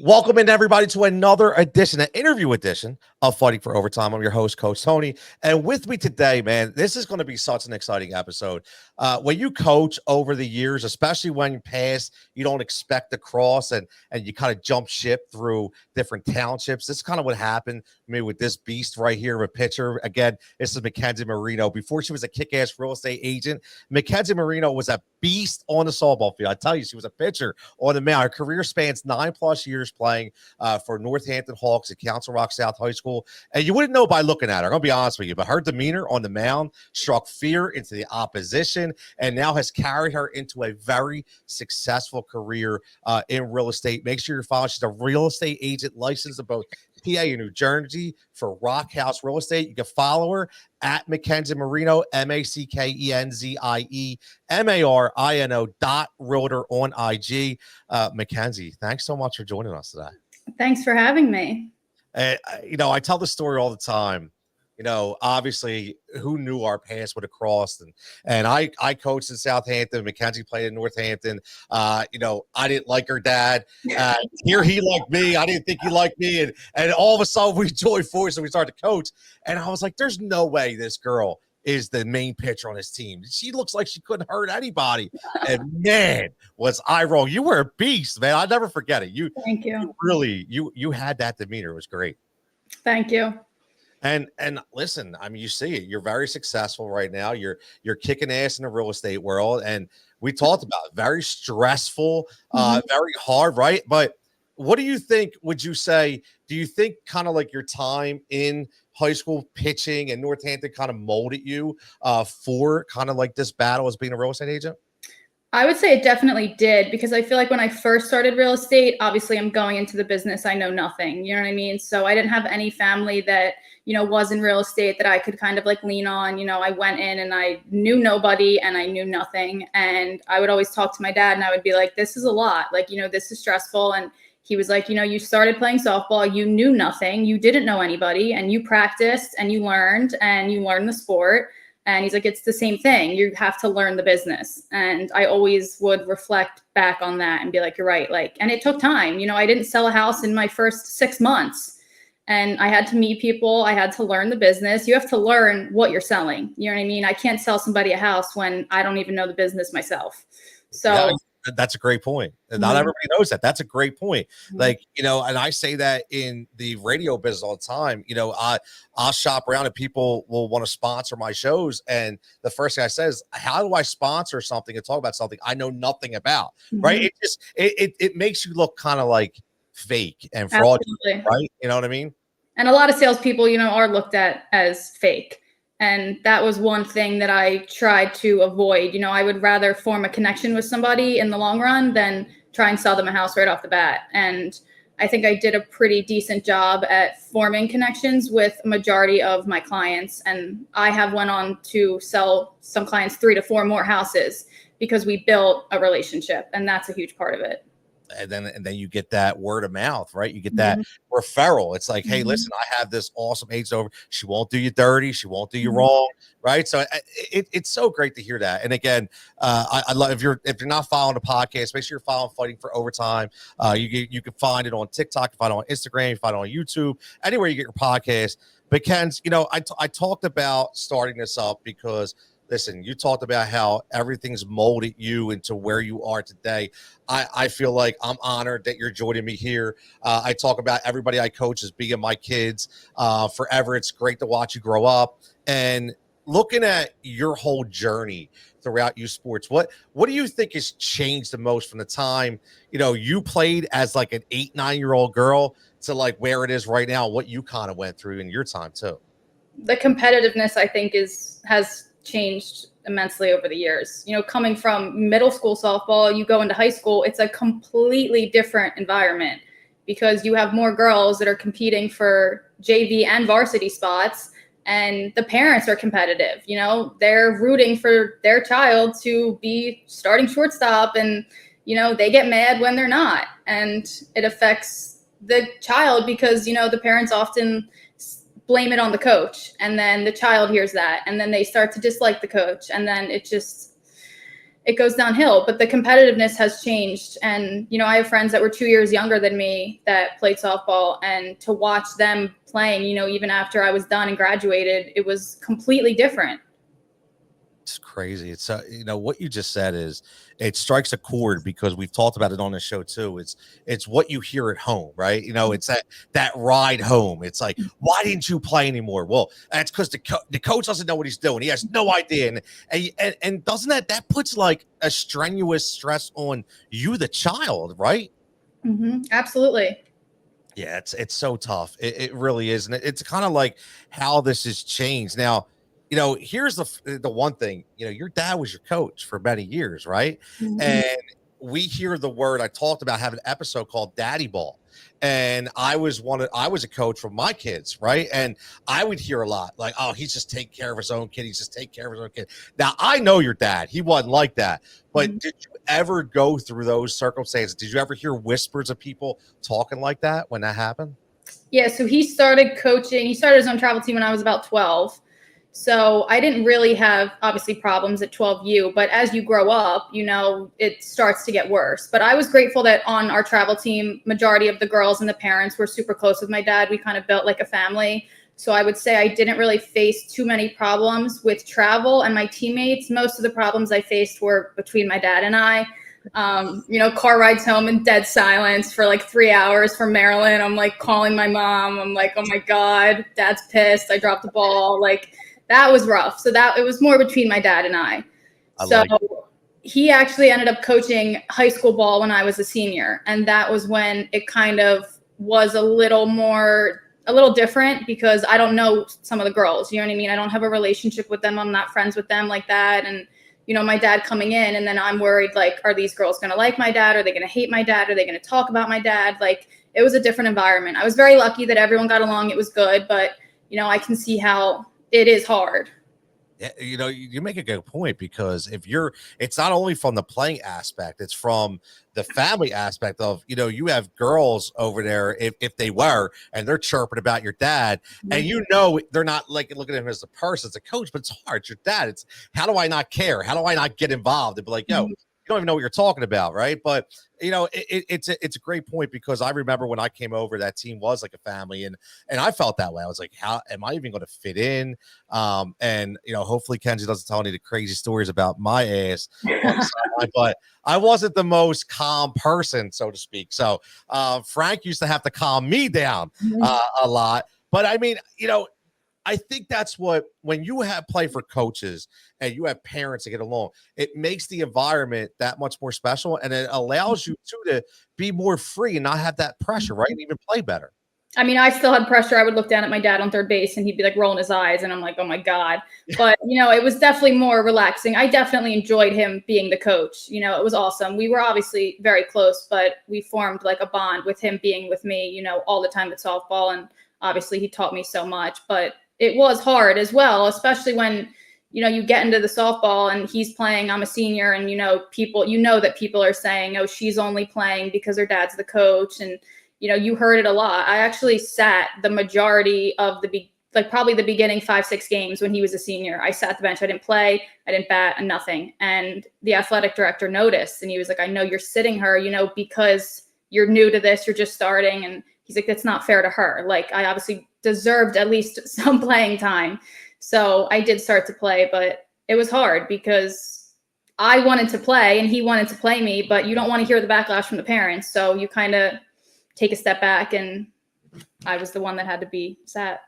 Welcome in everybody to another edition, an interview edition of Fighting for Overtime. I'm your host, Coach Tony. And with me today, man, this is going to be such an exciting episode. When you coach over the years, especially when you pass, you don't expect to cross and you kind of jump ship through different townships. This is kind of what happened to me with this beast right here of a pitcher. Again, this is Mackenzie Marino. Before she was a kick-ass real estate agent, Mackenzie Marino was a beast on the softball field. I tell you, she was a pitcher on the mound. Her career spans 9+ years playing for Northampton Hawks at Council Rock South High School. And you wouldn't know by looking at her. I'm going to be honest with you, but her demeanor on the mound struck fear into the opposition and now has carried her into a very successful career in real estate. Make sure you're following. She's a real estate agent licensed in both PA and New Jersey for Roc Hous Real Estate. You can follow her at Mackenzie Marino, MackenziMarino.realtor on IG. Mackenzie, thanks so much for joining us today. Thanks for having me. I tell the story all the time. Obviously, who knew our paths would have crossed? And I coached in Southampton. Mackenzie played in Northampton. I didn't like her dad. Here he liked me. I didn't think he liked me. And all of a sudden, we joined forces and we started to coach. And I was like, there's no way this girl is the main pitcher on his team. She looks like she couldn't hurt anybody. And man, was I wrong. You were a beast, man. I'll never forget it. Thank you. You really, you had that demeanor. It was great. Thank you. And listen, I mean, you see it. You're very successful right now. You're kicking ass in the real estate world. And we talked about it. Very stressful, very hard, right? But what do you think, would you say, do you think kind of like your time in high school pitching and Northampton kind of molded you for kind of like this battle as being a real estate agent? I would say it definitely did, because I feel like when I first started real estate, obviously I'm going into the business, I know nothing, you know what I mean? So I didn't have any family that, was in real estate that I could kind of like lean on. I went in and I knew nobody and I knew nothing. And I would always talk to my dad and I would be like, this is a lot. Like, this is stressful. And he was like, you started playing softball, you knew nothing, you didn't know anybody, and you practiced and you learned the sport. And he's like, it's the same thing. You have to learn the business. And I always would reflect back on that and be like, you're right. Like, and it took time. I didn't sell a house in my first 6 months. And I had to meet people. I had to learn the business. You have to learn what you're selling. You know what I mean? I can't sell somebody a house when I don't even know the business myself. So yeah, that's a great point. Not everybody knows that. That's a great point. Like, and I say that in the radio business all the time. I'll shop around and people will want to sponsor my shows. And the first thing I say is, how do I sponsor something and talk about something I know nothing about? Right. It makes you look kind of like fake and fraudulent, right? You know what I mean? And a lot of salespeople, are looked at as fake. And that was one thing that I tried to avoid. I would rather form a connection with somebody in the long run than try and sell them a house right off the bat. And I think I did a pretty decent job at forming connections with a majority of my clients. And I have went on to sell some clients 3 to 4 more houses because we built a relationship. And that's a huge part of it. And then you get that word of mouth, right? You get that referral. It's like, hey, listen, I have this awesome agent over. She won't do you dirty. She won't do you wrong, right? So it's so great to hear that. And again, I love, if you're not following the podcast, make sure you're following Fighting for Overtime. You can find it on TikTok, you can find it on Instagram, you can find it on YouTube, anywhere you get your podcast. But Ken's, I talked about starting this up because, listen, you talked about how everything's molded you into where you are today. I feel like I'm honored that you're joining me here. I talk about everybody I coach as being my kids forever. It's great to watch you grow up. And looking at your whole journey throughout youth sports, what do you think has changed the most from the time, you played as like an 8-9-year-old girl to like where it is right now, what you kind of went through in your time too? The competitiveness, I think, has changed immensely over the years. Coming from middle school softball, you go into high school, it's a completely different environment because you have more girls that are competing for JV and varsity spots, and the parents are competitive. They're rooting for their child to be starting shortstop, and they get mad when they're not, and it affects the child because the parents often blame it on the coach, and then the child hears that, and then they start to dislike the coach, and then it it goes downhill. But the competitiveness has changed. And, you know, I have friends that were 2 years younger than me that played softball, and to watch them playing, you know, even after I was done and graduated, it was completely different. It's crazy. It's you know, what you just said is, it strikes a chord, because we've talked about it on the show too. It's what you hear at home, right? You know, it's that ride home. It's like, why didn't you play anymore? Well, that's because the coach doesn't know what he's doing. He has no idea. And doesn't that puts like a strenuous stress on you, the child, right? Absolutely. Yeah, it's so tough. It really is. And it's kind of like how this has changed. Now, you know, here's the one thing, you know, your dad was your coach for many years, right? And we hear the word, I talked about having an episode called Daddy Ball. And I was a coach for my kids, right? And I would hear a lot like, oh, he's just taking care of his own kid. He's just taking care of his own kid. Now, I know your dad. He wasn't like that. But did you ever go through those circumstances? Did you ever hear whispers of people talking like that when that happened? Yeah, so he started coaching. He started his own travel team when I was about 12. So I didn't really have, obviously, problems at 12U. But as you grow up, you know, it starts to get worse. But I was grateful that on our travel team, majority of the girls and the parents were super close with my dad. We kind of built like a family. So I would say I didn't really face too many problems with travel and my teammates. Most of the problems I faced were between my dad and I. You know, car rides home in dead silence for like 3 hours from Maryland. I'm like calling my mom. I'm like, oh my God, dad's pissed. I dropped the ball. Like, that was rough. So it was more between my dad and I. He actually ended up coaching high school ball when I was a senior. And that was when it kind of was a little different, because I don't know some of the girls, you know what I mean? I don't have a relationship with them. I'm not friends with them like that. And, you know, my dad coming in, and then I'm worried, like, are these girls going to like my dad? Are they going to hate my dad? Are they going to talk about my dad? Like, it was a different environment. I was very lucky that everyone got along. It was good. But, you know, I can see how it is hard. Yeah, you know, you make a good point, because it's not only from the playing aspect, it's from the family aspect of, you know, you have girls over there, if they were, and they're chirping about your dad, and you know, they're not like looking at him as a person, as a coach, but it's hard. It's your dad. It's, how do I not care? How do I not get involved and be like, yo, you don't even know what you're talking about, right? But you know, it's a great point, because I remember when I came over, that team was like a family, and I felt that way. I was like, how am I even going to fit in? And you know, hopefully Kenzie doesn't tell any of the crazy stories about my ass on the sideline, but I wasn't the most calm person, so to speak. So Frank used to have to calm me down a lot. But I mean, you know, I think that's what, when you have play for coaches and you have parents to get along, it makes the environment that much more special, and it allows you to be more free and not have that pressure, right? And even play better. I mean, I still had pressure. I would look down at my dad on third base and he'd be like rolling his eyes, and I'm like, oh my God. But, you know, it was definitely more relaxing. I definitely enjoyed him being the coach. You know, it was awesome. We were obviously very close, but we formed like a bond with him being with me, you know, all the time at softball. And obviously he taught me so much, but it was hard as well, especially when, you know, you get into the softball and he's playing, I'm a senior, and, you know, that people are saying, oh, she's only playing because her dad's the coach. And, you know, you heard it a lot. I actually sat the majority of probably the beginning 5-6 games when he was a senior. I sat the bench. I didn't play. I didn't bat, and nothing. And the athletic director noticed, and he was like, I know you're sitting her, you know, because you're new to this. You're just starting. And he's like, that's not fair to her. Like, I obviously deserved at least some playing time. So I did start to play, but it was hard because I wanted to play and he wanted to play me, but you don't want to hear the backlash from the parents. So you kind of take a step back, and I was the one that had to be sat.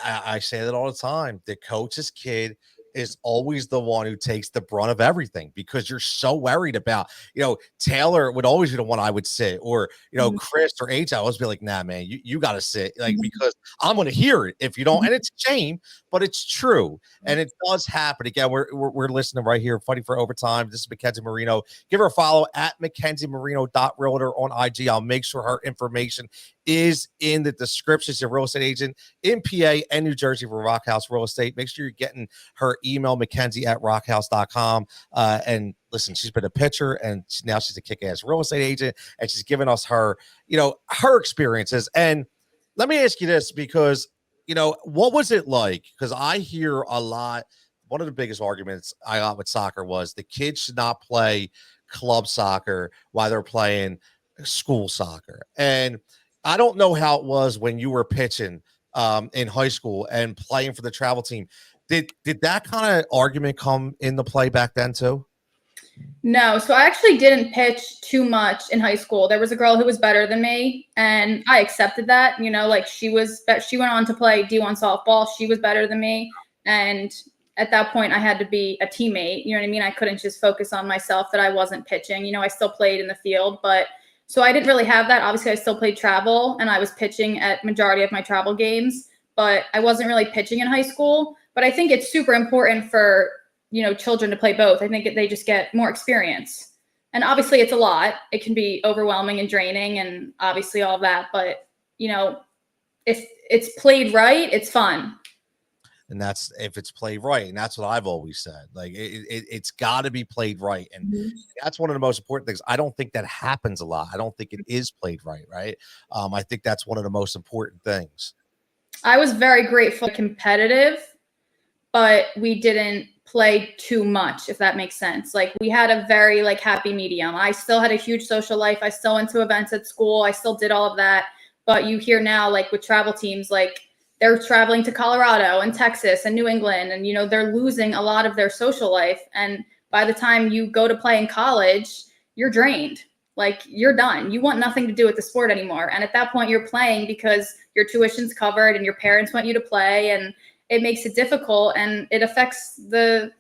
I say that all the time. The coach's kid is always the one who takes the brunt of everything, because you're so worried about, you know, Taylor would always be the one I would sit, or, you know, Chris or H, I always be like, nah, man, you got to sit, like, because I'm going to hear it if you don't. And it's a shame, but it's true. And it does happen. Again, we're listening right here, Fighting for Overtime. This is Mackenzie Marino. Give her a follow at MackenzieMarino.realtor on IG. I'll make sure her information is in the description. She's a real estate agent in PA and New Jersey for Roc Hous Real Estate. Make sure you're getting her email, Mackenzie@rockhouse.com. And listen, she's been a pitcher, and now she's a kick-ass real estate agent, and she's given us her, you know, her experiences. And let me ask you this, because, you know, what was it like? Because I hear a lot one of the biggest arguments I got with soccer was the kids should not play club soccer while they're playing school soccer. And I don't know how it was when you were pitching in high school and playing for the travel team. Did that kind of argument come into play back then too? No, so I actually didn't pitch too much in high school. There was a girl who was better than me, and I accepted that. You know, like she went on to play D1 softball. She was better than me, and at that point, I had to be a teammate. You know what I mean? I couldn't just focus on myself that I wasn't pitching. You know, I still played in the field, but so I didn't really have that. Obviously, I still played travel, and I was pitching at majority of my travel games, but I wasn't really pitching in high school. But I think it's super important for children to play both. I think they just get more experience. And obviously it's a lot. It can be overwhelming and draining and obviously all that. But, if it's played right, it's fun. And that's if it's played right. And that's what I've always said. Like it's got to be played right. And that's one of the most important things. I don't think that happens a lot. I don't think it is played right. Right. I think that's one of the most important things. I was very grateful, competitive, but we didn't play too much, if that makes sense. Like we had a very happy medium. I still had a huge social life. I still went to events at school. I still did all of that. But you hear now, with travel teams, they're traveling to Colorado and Texas and New England, and they're losing a lot of their social life. And by the time you go to play in college, you're drained. You're done. You want nothing to do with the sport anymore. And at that point, you're playing because your tuition's covered and your parents want you to play, and it makes it difficult and it affects the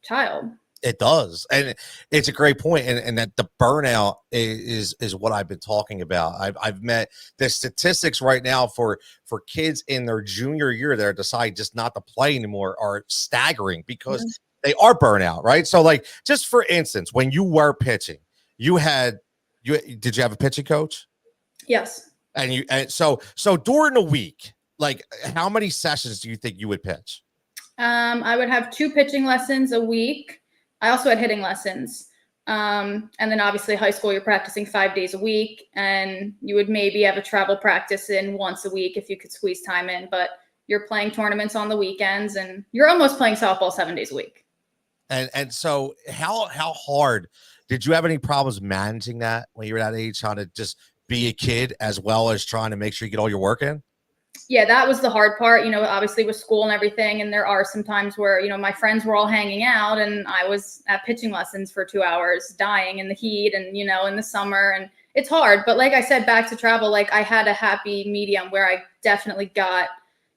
child. It does. And it's a great point. And that the burnout is what I've been talking about. I've met the statistics right now for kids in their junior year that decide just not to play anymore are staggering because they are burnout, right? So just for instance, when you were pitching, did you have a pitching coach? Yes. And so during the week, how many sessions do you think you would pitch? I would have 2 pitching lessons a week. I also had hitting lessons. And then obviously high school, you're practicing 5 days a week, and you would maybe have a travel practice in once a week if you could squeeze time in, but you're playing tournaments on the weekends and you're almost playing softball 7 days a week. And so how hard did you have any problems managing that when you were that age, trying to just be a kid as well as trying to make sure you get all your work in? Yeah, that was the hard part, obviously with school and everything. And there are some times where, my friends were all hanging out and I was at pitching lessons for 2 hours, dying in the heat and, in the summer. And it's hard. But like I said, back to travel, I had a happy medium where I definitely got,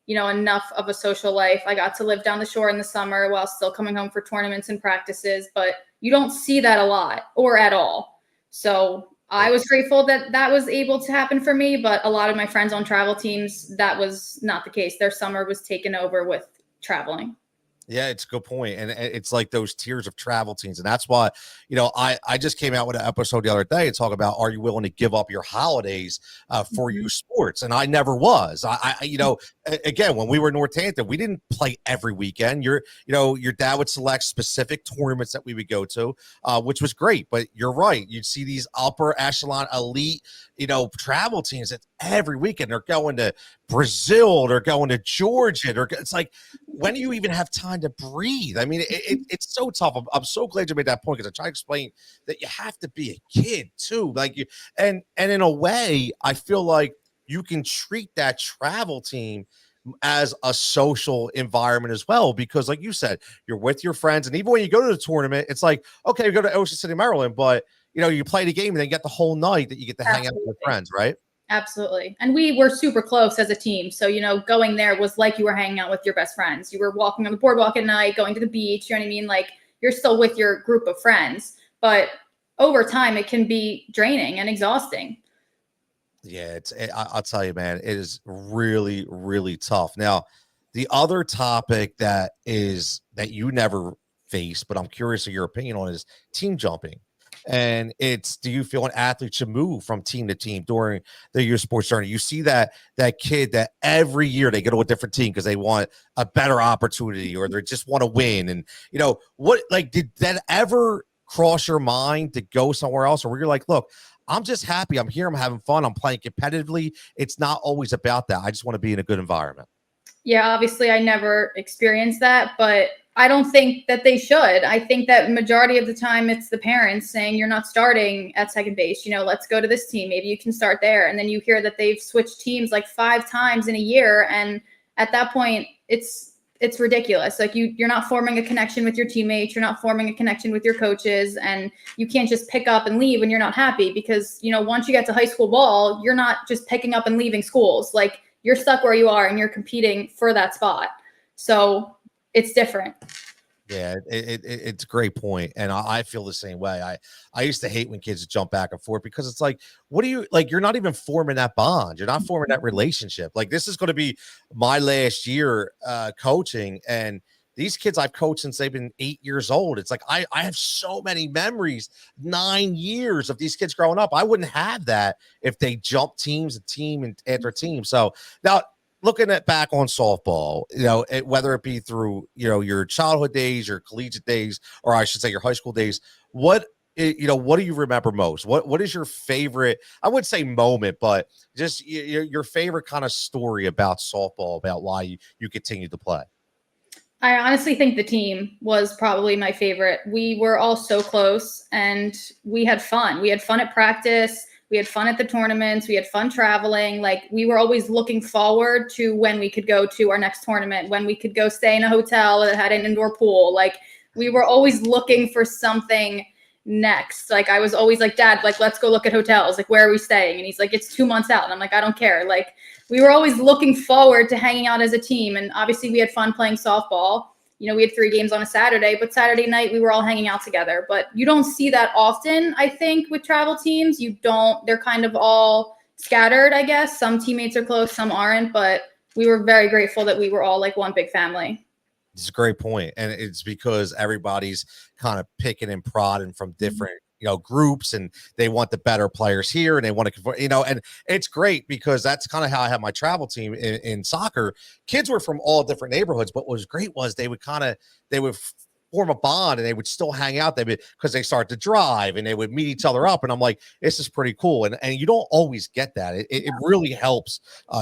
enough of a social life. I got to live down the shore in the summer while still coming home for tournaments and practices. But you don't see that a lot or at all. So I was grateful that was able to happen for me, but a lot of my friends on travel teams, that was not the case. Their summer was taken over with traveling. Yeah, it's a good point. And it's like those tiers of travel teams. And that's why, I just came out with an episode the other day to talk about, are you willing to give up your holidays for your sports? And I never was. Again, when we were in Northampton, we didn't play every weekend. Your dad would select specific tournaments that we would go to, which was great. But you're right. You'd see these upper echelon elite, travel teams that every weekend they're going to Brazil, they're going to Georgia. It's like, when do you even have time to breathe? I mean, it's so tough. I'm so glad you made that point because I try to explain that you have to be a kid too. And in a way, I feel like you can treat that travel team as a social environment as well, because like you said, you're with your friends. And even when you go to the tournament, it's like, okay, you go to Ocean City, Maryland, but you play the game and then you get the whole night that you get to hang out with friends, right? Absolutely. And we were super close as a team. So, going there was like you were hanging out with your best friends. You were walking on the boardwalk at night, going to the beach, you know what I mean? You're still with your group of friends, but over time it can be draining and exhausting. Yeah, I'll tell you, man, it is really, really tough. Now, the other topic that you never faced, but I'm curious of your opinion on, is team jumping. And do you feel an athlete should move from team to team during your sports journey? You see that kid that every year they go to a different team because they want a better opportunity or they just want to win. And did that ever cross your mind to go somewhere else, or were you like, look, I'm just happy I'm here, I'm having fun, I'm playing competitively, it's not always about that, I just want to be in a good environment? Yeah, obviously I never experienced that, but I don't think that they should. I think that majority of the time it's the parents saying you're not starting at second base. Let's go to this team. Maybe you can start there. And then you hear that they've switched teams like 5 times in a year. And at that point, it's ridiculous. Like you're not forming a connection with your teammates. You're not forming a connection with your coaches. And you can't just pick up and leave when you're not happy because, once you get to high school ball, you're not just picking up and leaving schools. Like you're stuck where you are and you're competing for that spot. So it's different. Yeah, it's a great point. And I feel the same way. I used to hate when kids jump back and forth because it's like, what do you like? You're not even forming that bond. You're not forming that relationship. Like this is going to be my last year coaching. And these kids I've coached since they've been 8 years old. It's like I have so many memories, 9 years of these kids growing up. I wouldn't have that if they jumped teams and team and after team. So now looking at back on softball, whether it be through, your childhood days, your collegiate days, or I should say your high school days, what do you remember most? What is your favorite, I would say moment, but just your favorite kind of story about softball, about why you continue to play? I honestly think the team was probably my favorite. We were all so close and we had fun. We had fun at practice. We had fun at the tournaments. We had fun traveling. Like we were always looking forward to when we could go to our next tournament, when we could go stay in a hotel that had an indoor pool. Like we were always looking for something next. Like I was always like, Dad, like, let's go look at hotels. Like, where are we staying? And he's like, it's 2 months out. And I'm like, I don't care. Like we were always looking forward to hanging out as a team. And obviously we had fun playing softball. We had 3 games on a Saturday, but Saturday night we were all hanging out together. But you don't see that often, I think, with travel teams. They're kind of all scattered, I guess. Some teammates are close, some aren't, but we were very grateful that we were all like one big family. It's a great point. And it's because everybody's kind of picking and prodding from different groups, and they want the better players here, and they want to, and it's great because that's kind of how I have my travel team in soccer. Kids were from all different neighborhoods, but what was great was they would form a bond and they would still hang out there because they start to drive and they would meet each other up. And I'm like, this is pretty cool. And you don't always get that. It really helps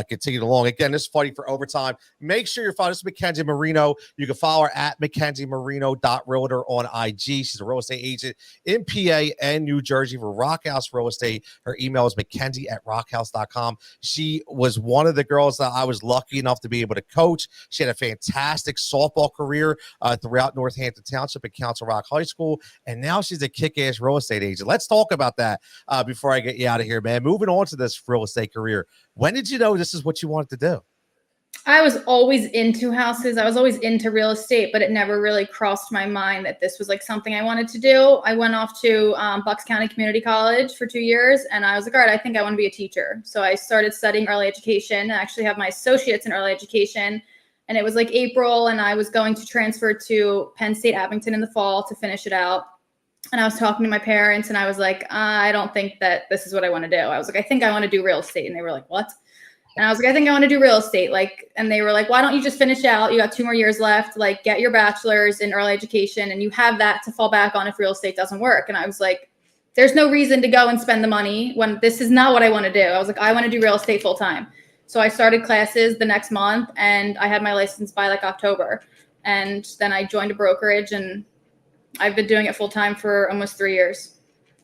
continue along. Again, this is Fighting for Overtime. Make sure you're following. This is Mackenzie Marino. You can follow her at MackenzieMarino.realtor on IG. She's a real estate agent in PA and New Jersey for Roc Hous Real Estate. Her email is Mackenzie@rochouse.com. She was one of the girls that I was lucky enough to be able to coach. She had a fantastic softball career throughout Northampton Township at Council Rock High School, and now she's a kick-ass real estate agent. Let's talk about that before I get you out of here, man. Moving on to this real estate career, when did you know this is what you wanted to do? I was always into houses. I was always into real estate, but it never really crossed my mind that this was like something I wanted to do. I went off to Bucks County Community College for 2 years, and I was like, all right, I think I want to be a teacher. So I started studying early education. I actually have my associates in early education. And it was like April, and I was going to transfer to Penn State Abington in the fall to finish it out. And I was talking to my parents, and I was like, I don't think that this is what I want to do. I was like, I think I want to do real estate. And they were like, what? And I was like, I think I want to do real estate. And they were like, why don't you just finish out? You got 2 more years left. Like, get your bachelor's in early education, and you have that to fall back on if real estate doesn't work. And I was like, there's no reason to go and spend the money when this is not what I want to do. I was like, I want to do real estate full time. So I started classes the next month, and I had my license by like October. And then I joined a brokerage, and I've been doing it full time for almost 3 years.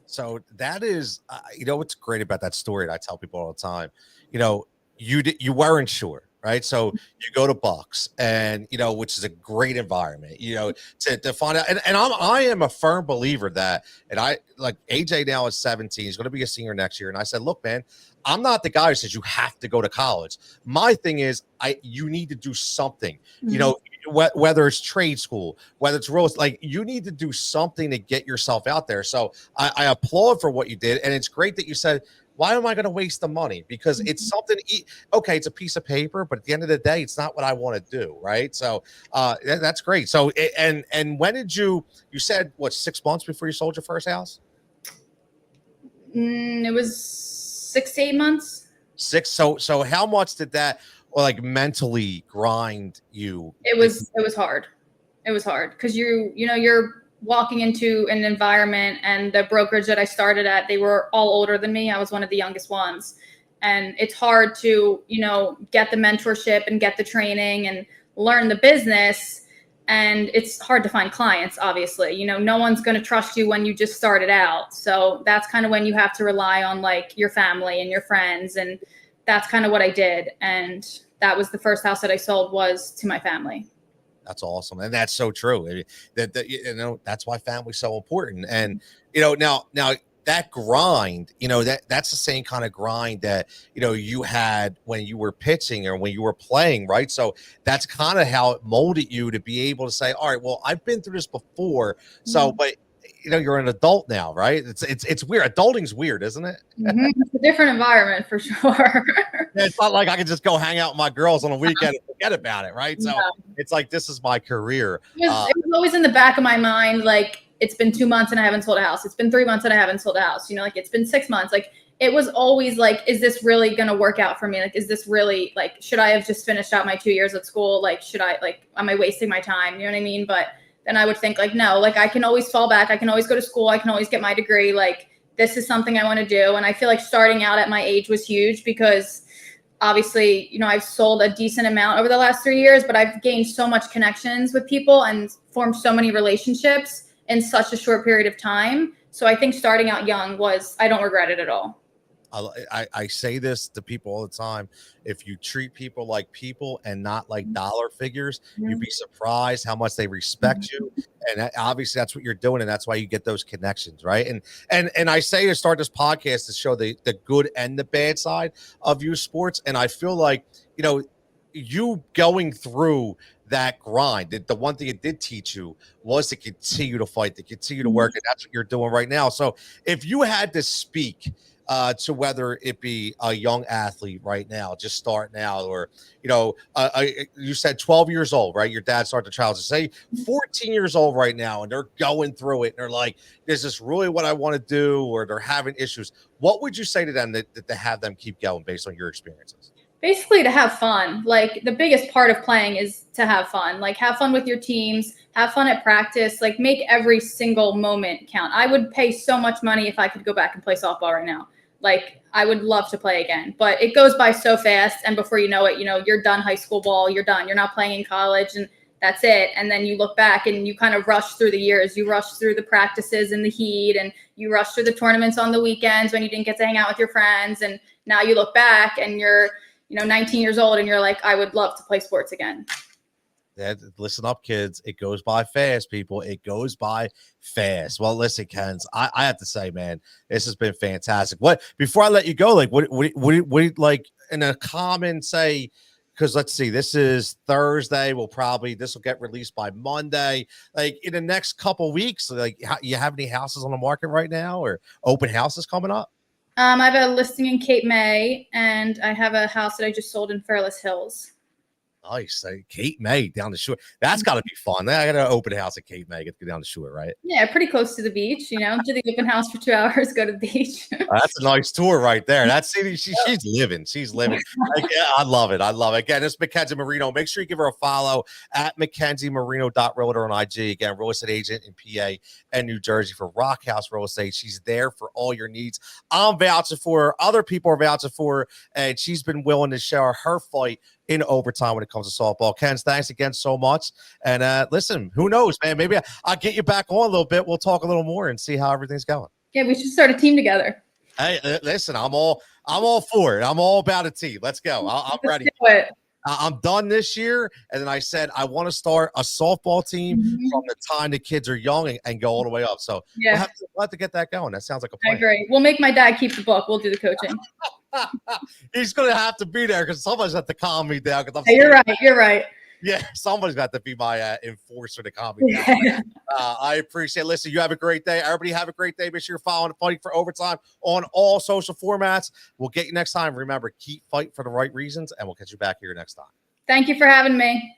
So that is, what's great about that story, and I tell people all the time, you weren't sure, right? So you go to Bucks, and which is a great environment, to find out. And I am a firm believer that, and I like AJ now is 17, he's going to be a senior next year. And I said, look, man, I'm not the guy who says you have to go to college. My thing is, you need to do something, whether it's trade school, whether it's real estate, like you need to do something to get yourself out there. So I applaud for what you did. And it's great that you said, why am I going to waste the money? Because it's something, okay, it's a piece of paper, but at the end of the day, it's not what I want to do, right? So that's great. So, and when did you said, what, 6 months before you sold your first house? It was 6 to 8 months. 6. So how much did that, or like mentally grind you? It was hard. It was hard because you're walking into an environment, and the brokerage that I started at, they were all older than me. I was one of the youngest ones. And it's hard to, get the mentorship and get the training and learn the business. And it's hard to find clients, obviously. You know, no one's going to trust you when you just started out. So that's kind of when you have to rely on like your family and your friends. And that's kind of what I did. And that was the first house that I sold, was to my family. That's awesome. And that's so true. You know, that's why family's so important. And, you know, now that grind, you know, that's the same kind of grind that, you know, you had when you were pitching or when you were playing, right? So that's kind of how it molded you to be able to say, all right, well, I've been through this before. So, but you know, you're an adult now, right? It's weird. Adulting's weird, isn't it? It's a different environment for sure. It's not like I can just go hang out with my girls on a weekend and forget about it, right? So it's like, this is my career. It was always in the back of my mind, like, it's been 2 months and I haven't sold a house. It's been 3 months and I haven't sold a house. You know, like, it's been 6 months. Like, it was always like, is this really going to work out for me? Like, is this really, like, should I have just finished out my 2 years at school? Like, should I, like, am I wasting my time? You know what I mean? But then I would think like, no, like, I can always fall back. I can always go to school. I can always get my degree. Like, this is something I want to do. And I feel like starting out at my age was huge because obviously, you know, I've sold a decent amount over the last 3 years, but I've gained so much connections with people and formed so many relationships in such a short period of time. So I think starting out young I don't regret it at all. I say this to people all the time. If you treat people like people and not like dollar figures, you'd be surprised how much they respect you. And obviously that's what you're doing. And that's why you get those connections. Right. And I say to start this podcast to show the good and the bad side of youth sports. And I feel like, you know, you going through that grind, the one thing it did teach you was to continue to fight, to continue to work. And that's what you're doing right now. So if you had to speak to whether it be a young athlete right now, just starting out, or, you know, you said 12 years old, right? Your dad started the trials. To say 14 years old right now, and they're going through it, and they're like, is this really what I want to do? Or they're having issues. What would you say to them that to have them keep going based on your experiences? Basically to have fun. Like, the biggest part of playing is to have fun. Like, have fun with your teams, have fun at practice, like, make every single moment count. I would pay so much money if I could go back and play softball right now. Like, I would love to play again, but it goes by so fast. And before you know it, you know, you're done high school ball, you're done. You're not playing in college, and that's it. And then you look back and you kind of rush through the years. You rush through the practices in the heat, and you rush through the tournaments on the weekends when you didn't get to hang out with your friends. And now you look back and you're, you know, 19 years old, and you're like, I would love to play sports again. Listen up, kids. It goes by fast, people. It goes by fast. Well, listen, Kens, I have to say, man, this has been fantastic. What, before I let you go, like, what like in a common say, because let's see, this is Thursday. This will get released by Monday. Like, in the next couple weeks, like, you have any houses on the market right now, or open houses coming up? I have a listing in Cape May, and I have a house that I just sold in Fairless Hills. Nice. Cape May down the shore. That's got to be fun. I got an open house at Cape May. Get to go down the shore, right? Yeah, pretty close to the beach. You know, do the open house for 2 hours, go to the beach. That's a nice tour right there. That's she's living. She's living. Like, yeah, I love it. I love it. Again, this is Mackenzie Marino. Make sure you give her a follow at MackenzieMarino.realtor on IG. Again, real estate agent in PA and New Jersey for Roc Hous Real Estate. She's there for all your needs. I'm vouching for her. Other people are vouching for her, and she's been willing to share her fight in overtime when it comes to softball. Ken, thanks again so much. And listen, who knows, man? Maybe I'll get you back on a little bit. We'll talk a little more and see how everything's going. Yeah, we should start a team together. Hey, listen, I'm all for it. I'm all about a team. Let's go. I'm ready. I'm done this year. And then I said, I want to start a softball team from the time the kids are young and go all the way up. So yeah, we'll have to get that going. That sounds like a plan. I agree. We'll make my dad keep the book. We'll do the coaching. He's going to have to be there because somebody's got to calm me down. Hey, you're right. You're right. Yeah, somebody's got to be my enforcer to calm me down. I appreciate it. Listen, you have a great day. Everybody have a great day. Make sure you're following Fighting for Overtime on all social formats. We'll get you next time. Remember, keep fighting for the right reasons, and we'll catch you back here next time. Thank you for having me.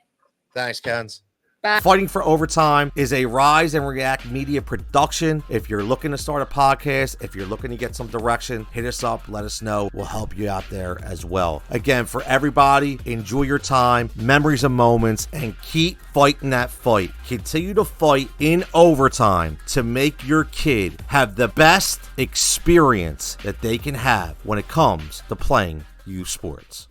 Thanks, Kens. Bye. Fighting for Overtime is a Rise and React media production. If you're looking to start a podcast, if you're looking to get some direction, hit us up. Let us know. We'll help you out there as well. Again, for everybody, enjoy your time, memories and moments, and keep fighting that fight. Continue to fight in overtime to make your kid have the best experience that they can have when it comes to playing youth sports.